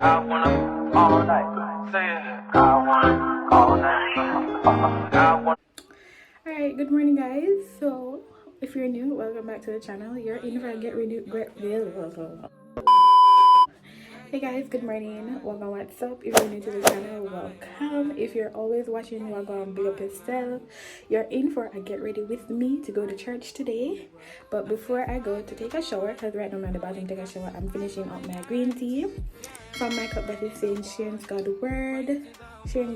I wanna all night. Say it. I wanna all night. I want. Alright, good morning guys. So if you're new, welcome back to the channel. You're in for a get ready. Hey guys, good morning. Welcome, what's up? If you're new to the channel, welcome. If you're always watching, welcome, big up yourself. You're in for a get ready with me to go to church today. But before I go to take a shower, because right now I'm at the bathroom take a shower, I'm finishing up my green tea from my cup that is saying sharing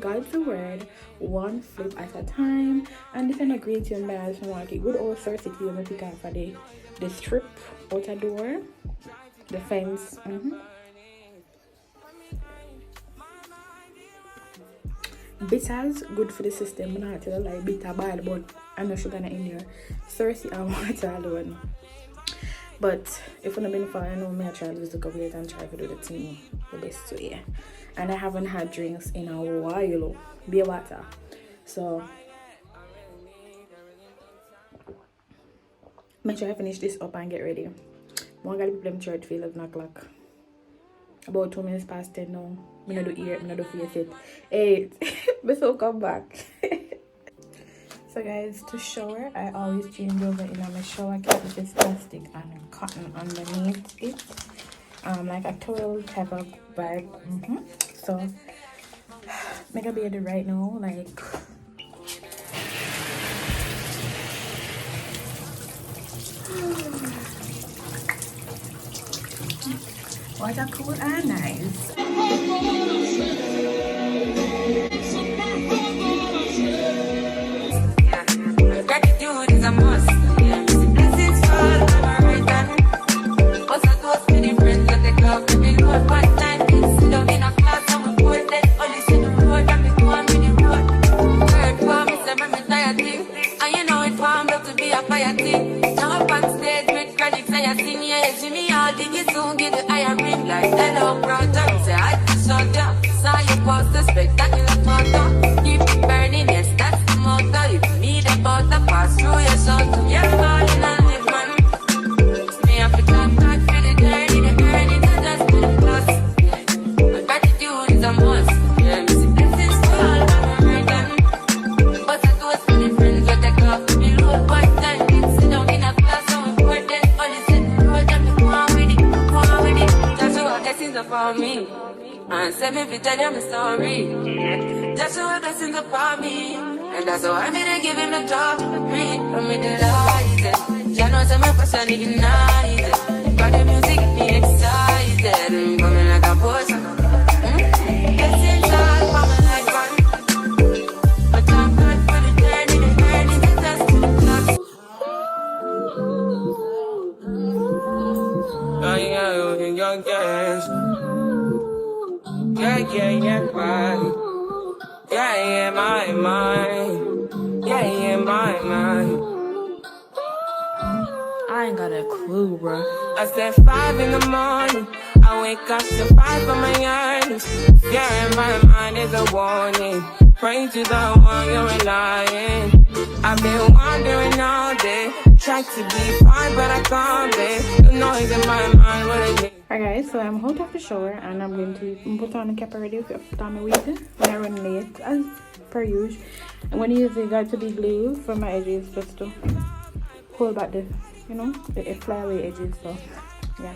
God's word one flip at a time. And this is a green tea, and I just want to good old thirsty tea when I pick up for the strip out the door, the fence. Bitters good for the system. I'm not tell you like bitter bad, but I know sugar in there. Thirsty and water alone. But if you've been following, I know me I try to lose a couple of and try to do the thing the best way. And I haven't had drinks in a while. Beer water. So make sure I finish this up and get ready. I'm gonna be playing church for 11 o'clock. About 2 minutes past 10 now. I'm not do ear, I'm not do face it. 8. But so come back. So guys, to shower, I always change over in my shower cap, which is plastic and cotton underneath it. Like a total type of bag. So make a bed right now, like water cool and nice. Gratitude is a must. Blessings fall on my right hand. Cause I toast many friends that they club to me road. One time, sit down in a class and we both let only see the road and me go on with the road. Third for me, say me tired thing. And you know it warmed up to be a fire thing. Now up on stage with credits and you sing, yeah, Jimmy, I'll dig it soon, get the higher ring like hello, brother. Say I just shut down. Saw you post the spectacular photo. Keep it burning, yes, that's the motto. If you need a butter, pass through your soul. You're falling on it, man. Me have to thank God for the journey, the just to the plus. But gratitude is a must. Yeah, me see blessings fall on my right hand. But I toast to the friends that they club to me road. One time, sit down in a class and we work then only set the road and me go on with it, go on with it. That's what blessings are for me. And say me fi tell you my story. That's what blessings upon me. And that's how I'm gonna give him the top. Read from me delighted. You know say my passion ignited. Got the music get me excited. Coming like a potion. Blessings all for my life, man. But I'm God for the journey, the test to the clock. Yeah, man. Yeah, my mind. Yeah, my mind. I ain't got a clue, bro. I said 5 in the morning. I wake up to 5 of my yearnings. Yeah, my mind is a warning. Pray to the one you're relying. I've been wandering all day. Try to be fine, but I can't be. The noise in my mind will. Alright guys, so I'm out of the shower and I'm going to put on the cap already, put on my wig when I run late as per usual. I'm going to use the got to be glue for my edges just to hold back the, you know, the flyaway edges. So yeah.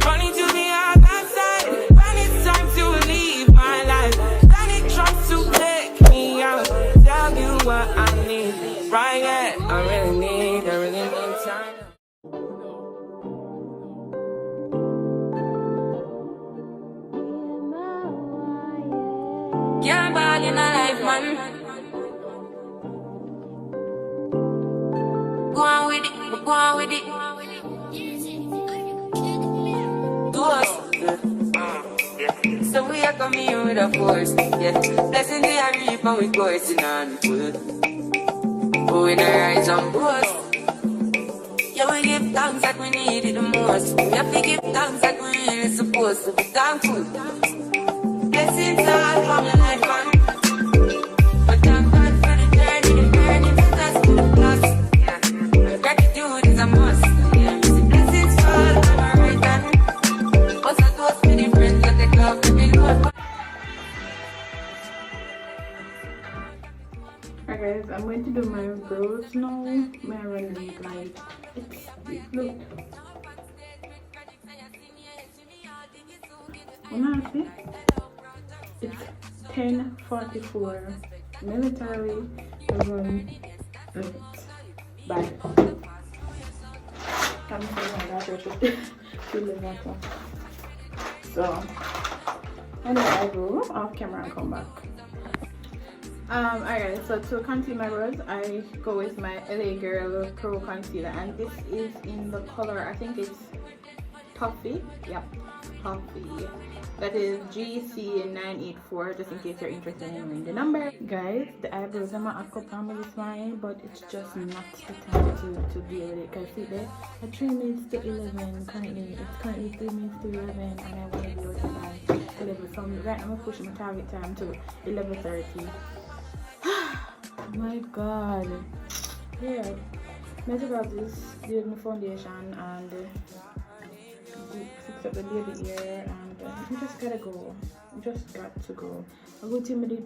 Running to the other side, when it's time to leave my life. Then it tries to take me out, tell you what I need. Right, yeah, I really need time. Can't ball in a life, man. Go on with it, go on with it. Do us. So we are coming here with a force, yeah. Blessing the reap and we coursing on foot. Oh, in the rise and boast. Yeah, we give thanks like we need it the most. We have to give thanks like we really supposed to be thankful. Blessings all for my life, man. But thank God for the journey, the test to the plus. Yeah, gratitude is a must. Yeah. but now my run late, like look. Honestly, it's 10:44. Military run late. Bye. Come say my daughter to live at home. So anyway, I go off camera and come back. Alright, so to conceal my brows, I go with my LA Girl Pro Concealer, and this is in the color, I think it's Puffy. Yep, Puffy. That is GC984, just in case you're interested in knowing the number. Guys, the eyebrows are not a cup on me this morning, but it's just not the time to deal with it. Because see there, at 3 minutes to 11 currently. It's currently 3 minutes to 11, and I want to be out by 11. So right now I'm pushing my target time to 11:30. My god. Yeah. Let's about this, do my foundation and fix up the baby ear, and we just gotta go. We just got to go. I'll go to the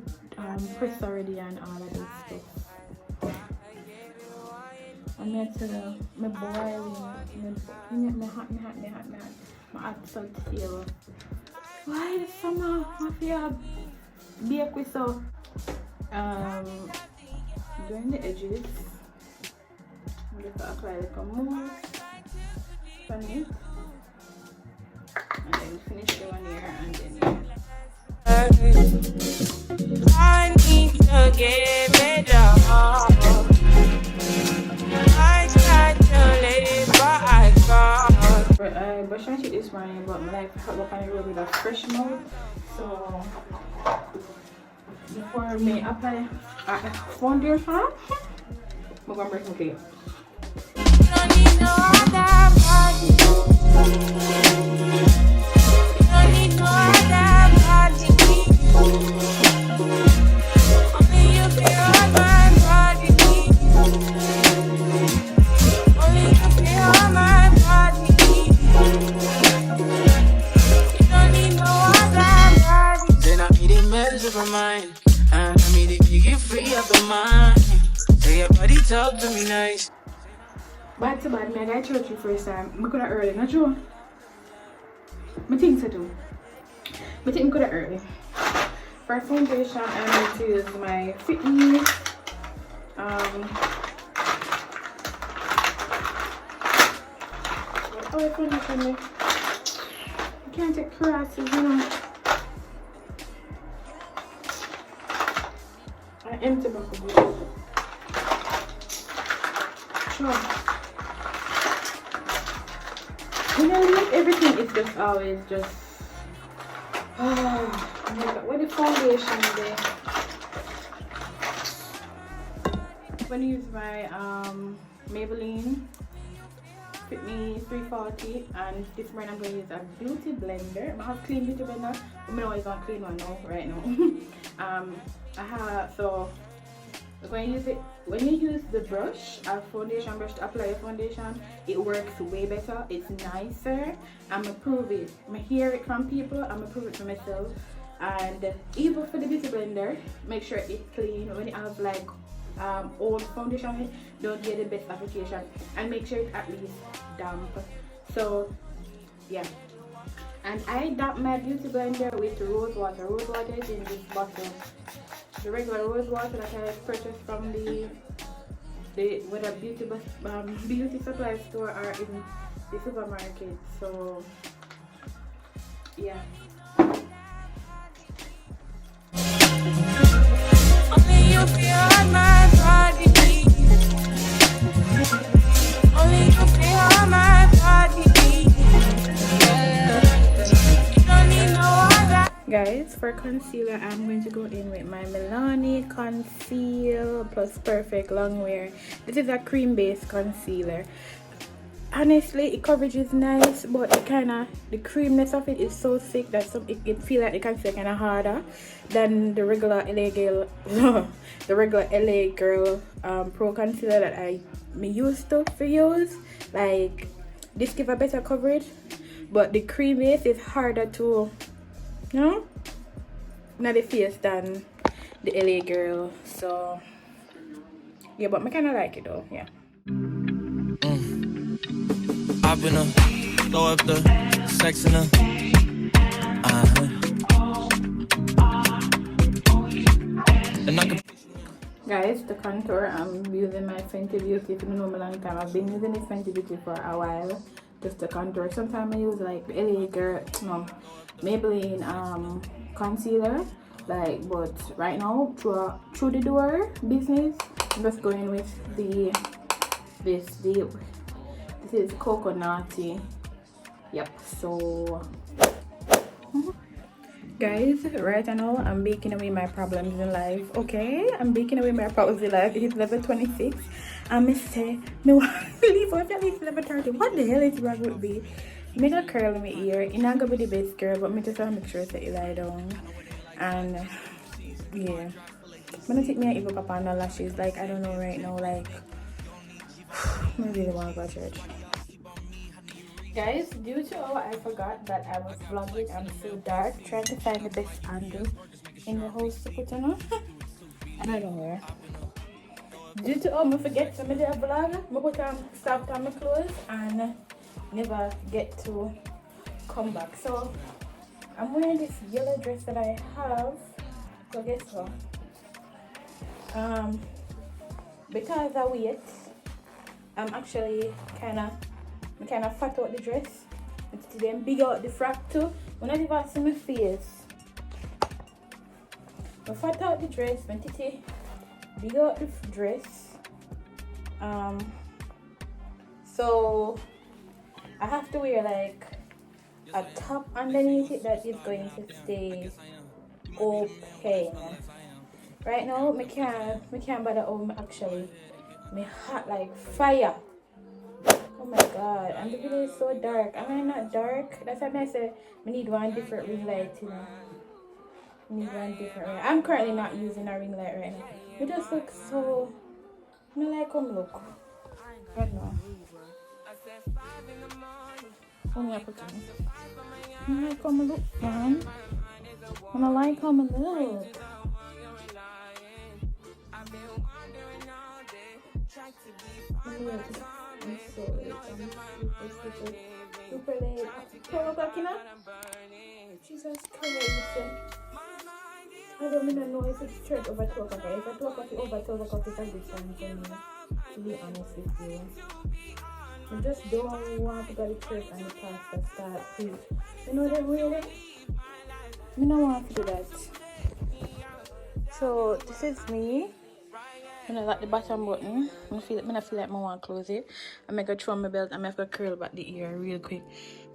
press already and all of this stuff. I'm here to my boiling, my hot. My hot salt seal. Why the summer? I feel bake with so doing the edges. I'm just gonna apply like a mousse on it, and then finish the one here, and then I need to get me down. I tried to leave, but I can't. I brushed my teeth this morning, but my life had up on the road with a fresh mouth, so before me apply foundation, I'm gonna brush my teeth. Don't need no other body. Don't need no other body. Only you feel on my body. Only you feel on my body. You don't need no other body. Then I need a mess of mine. And I mean, if you get free of the mind, say your body talk to me nice. Bad to bad, I got church the first time. I could have early, not true? I think so too. I think I could have early. For foundation, I'm going to use my Fit Me. Oh, foundation me. I can't take crosses, you know. I empty my food. Sure. You know, like everything is just always just. Oh my god, where the foundation there? I'm gonna use my Maybelline Fit Me 340, and this morning I'm gonna use a beauty blender. I have clean beauty blender. I always want clean one now, right now. So I'm going to use it. When you use the brush, a foundation brush to apply a foundation, it works way better. It's nicer. I'm gonna prove it. I'm gonna hear it from people. I'm gonna prove it for myself. And even for the beauty blender, make sure it's clean. When you have like old foundation, don't get the best application, and make sure it's at least damp. So yeah. And I damp my beauty blender with rose water. Rose water is in this bottle. The regular rose water that I purchased from the whether beauty supply store or in the supermarket. So yeah. Only you feel on my body. Only you feel on my body. Guys, for concealer, I'm going to go in with my Milani Conceal Plus Perfect Longwear. This is a cream-based concealer. Honestly, it coverage is nice, but the creaminess of it is so thick that it feel like the concealer kind of harder than the regular LA Girl, Pro Concealer that I used to use. Like, this give a better coverage, but the cream base is harder to. No, not the face than the LA Girl. So Yeah, but I kind of like it though. Yeah. I've been a throw up the sex in a and I can. Guys, the contour, I'm using my Fenty Beauty. If you know me long time, I've been using this Fenty Beauty for a while. Just the contour. Sometimes I use like LA Girl, no, Maybelline concealer. Like, but right now through the door business, I'm just going with this is coconutty. Yep. So guys, right now I'm baking away my problems in life. Okay, I'm baking away my problems in life. It's level 26 and me say me want to leave out at least level 30. What the hell is wrong with me? Me got curl in my ear. It's not gonna be the best curl, but me just want to make sure that it lie down. And yeah, I'm gonna take me even papa on the lashes. Like, I don't know right now, like I really want to go to church. Guys, due to I forgot that I was vlogging, I'm so dark, trying to find the best angle in the house to put on. And I don't know where. Due to I forget some of the vlog, I put on stopped on my clothes and never get to come back. So I'm wearing this yellow dress that I have. So guess what? Because I wait, I'm actually kind of fat out the dress. And then big out the frock too. When I even see my face, I fat out the dress, my titty big out the dress. So I have to wear like a top underneath it that is going to stay open. Right now, I can't bother actually. Me hot like fire. Oh my god, and the video is so dark. Am I not dark? That's why I say I need one different ring light, you know. I need one different ring. I'm currently not using a ring light right now. It just looks so, I don't like how I look. I don't know. What am I putting? I don't like how I look, man. I don't like how I look. I'm so late. I'm super late. 12 o'clock, you know? Jesus Christ. I don't even know if it's church over 12 o'clock. If it's 12 o'clock over 12 o'clock, it's a good time for me, to be honest with you. I just don't want to go to church and the pastor start preach. You know that really? I don't want to do that. So this is me. And I like the bottom button. I feel like I want to close it. I'm going to throw my belt and I'm going to curl back the ear real quick.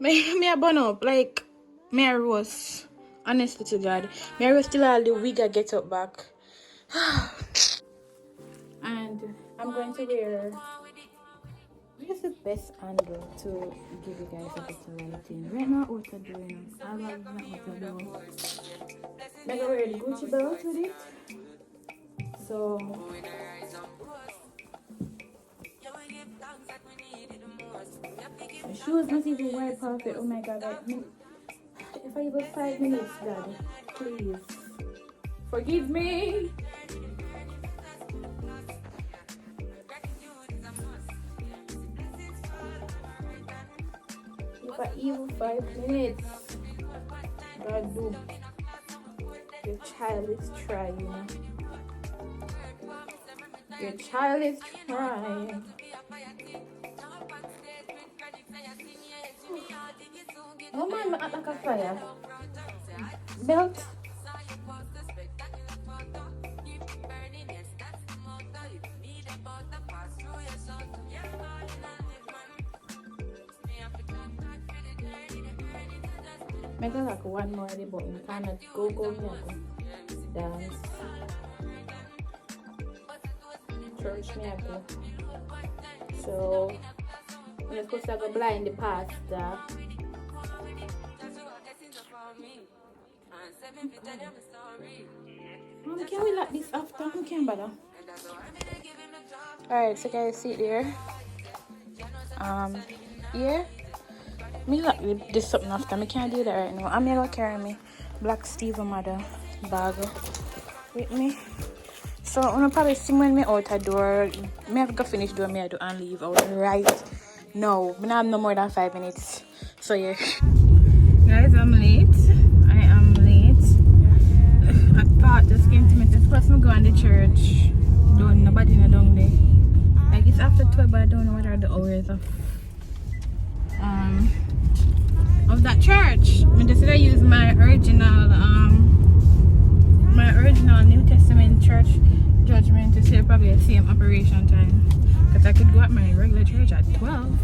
Me a bun up like me a roast. Honestly to God. Me a roast till all the wig I get up back. And I'm going to wear. Where's the best angle to give you guys a better lighting? Right now, what I'm doing. I like what I'm doing. I'm going to wear the Gucci belt with it. So my shoes not even white perfect. Oh my god, if I even 5 minutes, Daddy, please forgive me. If I even 5 minutes, God do. Your child is trying. Your child is trying. Oh man, I like a fire. Belt. Make like one more the button. Kind of go dance. Church me go. So we're supposed to go blind the pastor. Mom, can we lock this after? I can't bother. Alright, so guys, see it there. Yeah. Me lock this something after. I can't do that right now. I'm gonna carry me Black Steve mother bag with me. So I'm gonna probably sing when me out a door. Me have to go finish doing me I do and leave out right now. Me not have no more than 5 minutes. So yeah. Guys, I'm late. I am late. A thought just came to me. This person going to church. Don't nobody in the down there. Like it's after 12, but I don't know what are the hours of that church. I just said I use my original New Testament church judgment to say probably the same operation time. Because I could go at my regular church at 12.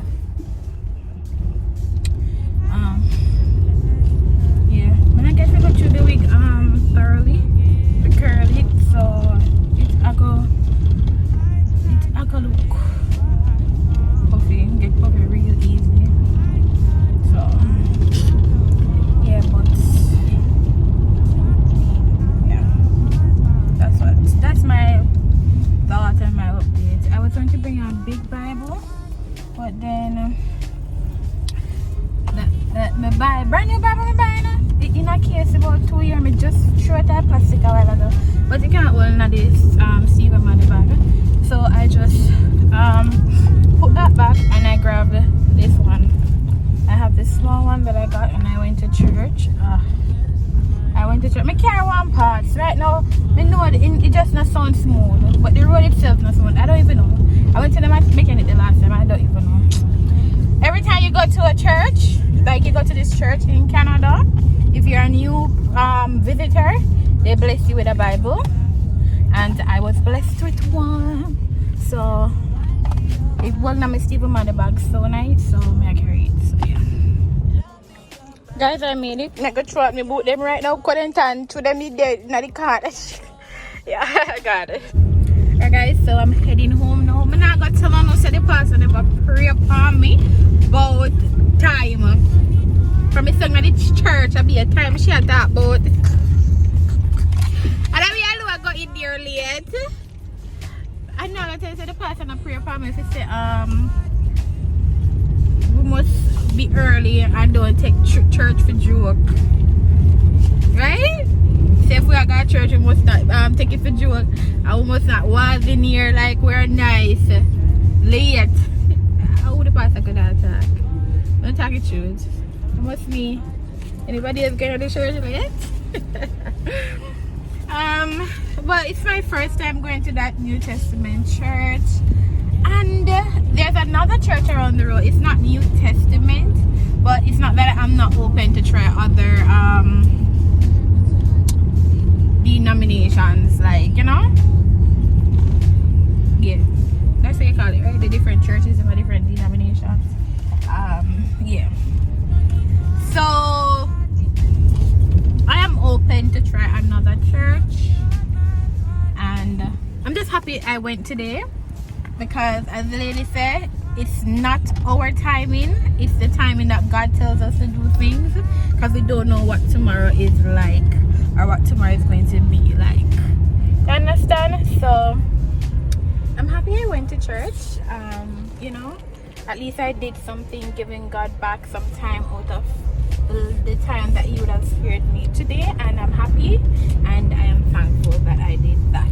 Yeah. When I get to go through the week thoroughly, the curly, so I go look puffy, get puffy real easy. So yeah, but yeah, that's my thought and my update. I was going to bring a big Bible, but then my brand new Bible I'm buying in a case about 2 years. I just threw it at plastic a while ago, but you can't hold in this silver money bag. So I just put that back and I grabbed this one. I have this small one that I got and I went to church. I carry one part. Right now, I know it just not sound smooth, but the road itself not smooth. I don't even know. I went to the mechanic the last time. I don't even know. Every time you go to a church, like you go to this church in Canada, if you're a new visitor, they bless you with a Bible. And I was blessed with one. So it wasn't a Stephen Mother bag so nice, so I carry it. So yeah. Guys, I made it. I'm gonna throw out my boot them right now. Couldn't turn to them dead. Not the car. Yeah, I got it. Alright guys, so I'm heading home now. I'm not gonna tell them no say the pastor never pray upon me about time. From me song at the church, I'll be a time she had talk about. And I mean, I got in there late. I know that I said the pastor not pray upon me if he say we must be early and don't take church for joke. Right? Say if we are going to church, we must not take it for joke. And we must not walk in here like we're nice. Late. How would the pastor could attack? Don't talk it truth. It must me. Anybody else going to the church late? But it's my first time going to that New Testament church. And there's another church around the road. It's not New Testament, but it's not that I'm not open to try other denominations, like, you know? Yeah, that's what you call it, right? The different churches and the different denominations. Yeah. So I am open to try another church, and I'm just happy I went today. Because as the lady said, it's not our timing, it's the timing that God tells us to do things, because we don't know what tomorrow is like or what tomorrow is going to be like. You understand? So I'm happy I went to church. You know, at least I did something, giving God back some time out of the time that he would have spared me today, and I'm happy and I am thankful that I did that.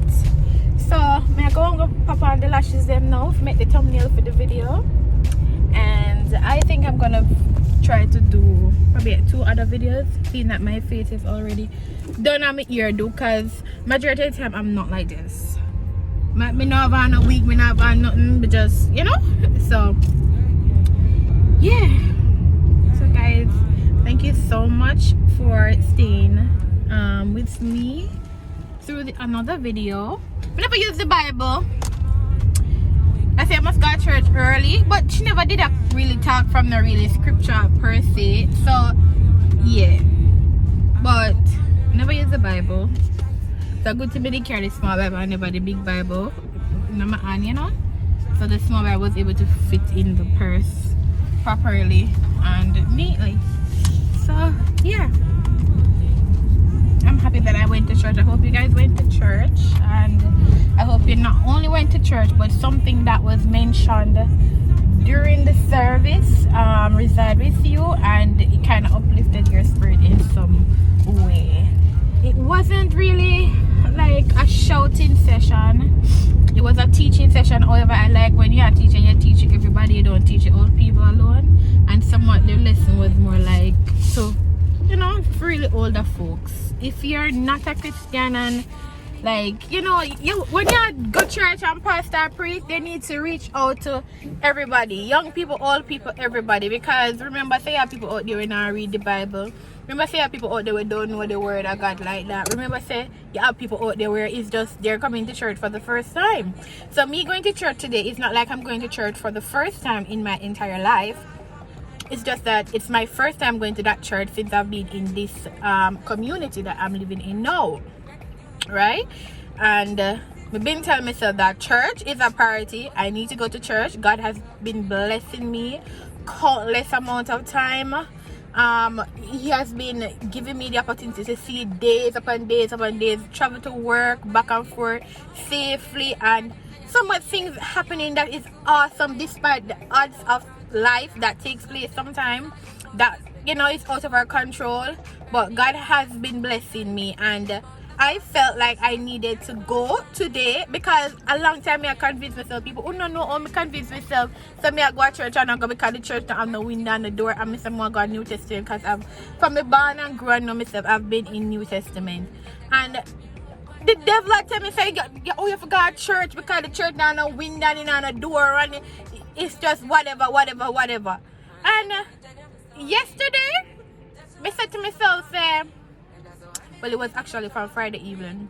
So I go and go pop on the lashes them now to make the thumbnail for the video, and I think I'm gonna try to do probably 2 other videos, seeing that my face is already done on my ear do, because majority of the time I'm not like this. Me not have on a wig, me not have on nothing, but just, you know. So yeah, so guys, thank you so much for staying with me through another video. I never use the Bible. I say I must go to church early, but she never did really talk from the really scripture per se. So yeah, but I never use the Bible. So good to be the carry the small Bible and never the big Bible in my hand, you know. So the small Bible was able to fit in the purse properly and neatly. So yeah, I'm happy that I went to church. I hope you guys went to church, and I hope you not only went to church, but something that was mentioned during the service reside with you, and it kind of uplifted your spirit in some way. It wasn't really like like a shouting session. It was a teaching session. However, I like when you are teaching, you're teaching everybody, you don't teach old people alone. And somewhat the lesson was more like, so, you know, for really older folks. If you're not a Christian and like, you know, when you go to church and pastor preach, they need to reach out to everybody, young people, old people, everybody. Because remember, say you have people out there who don't read the Bible. Remember, say you have people out there who don't know the word of God like that. Remember, say you have people out there where it's just they're coming to church for the first time. So me going to church today, it's not like I'm going to church for the first time in my entire life. It's just that it's my first time going to that church since I've been in this community that I'm living in now. Right? And I've been telling myself that church is a priority. I need to go to church. God has been blessing me countless amount of time. He has been giving me the opportunity to see days upon days upon days, travel to work back and forth safely, and so much things happening that is awesome despite the odds of life that takes place sometimes that, you know, it's out of our control. But God has been blessing me, and I felt like I needed to go today because a long time I convinced myself, people who don't know how I convince myself, so I go to church and I go because the church don't have no window on the door, and I say I go New Testament because I've, from the born and grown up myself, I've been in New Testament. And the devil tell me, say, oh, you forgot church because the church don't have no window on the door, and it's just whatever. And yesterday, I said to myself, well, it was actually from Friday evening.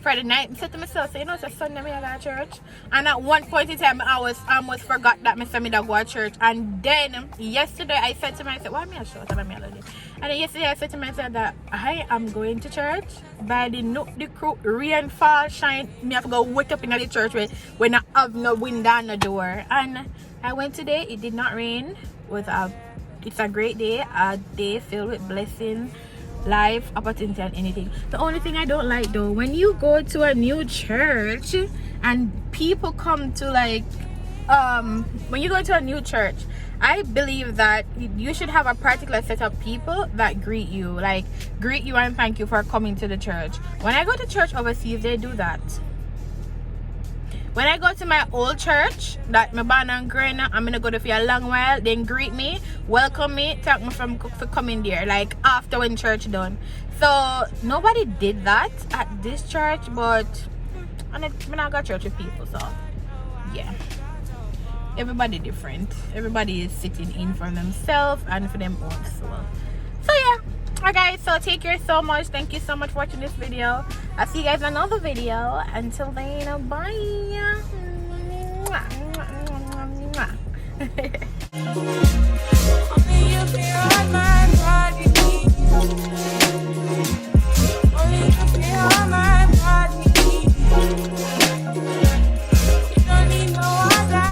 Friday night, I said to myself, you know, it's a Sunday, I go to church. And at one point in time, I almost forgot that I said I go to church. And then, yesterday, I said to myself, why am I short? And then yesterday, I said to myself that I am going to church. By the crew, rain, fall, shine, me have to go wake up in the church when I have no window on the door. And I went today, it did not rain. It's a great day, a day filled with blessings, life, opportunity, and anything. The only thing I don't like though, when you go to a new church and people come to like when you go to a new church, I believe that you should have a particular set of people that greet you and thank you for coming to the church. When I go to church overseas, they do that. When I go to my old church that my born and grown up, I'm gonna go there for a long while, then greet me, welcome me, thank me for coming there, like after when church done. So nobody did that at this church, but I'm not got church with people, so yeah. Everybody different. Everybody is sitting in for themselves and for them own soul. So yeah. Alright guys, so take care so much. Thank you so much for watching this video. I'll see you guys in another video. Until then, bye.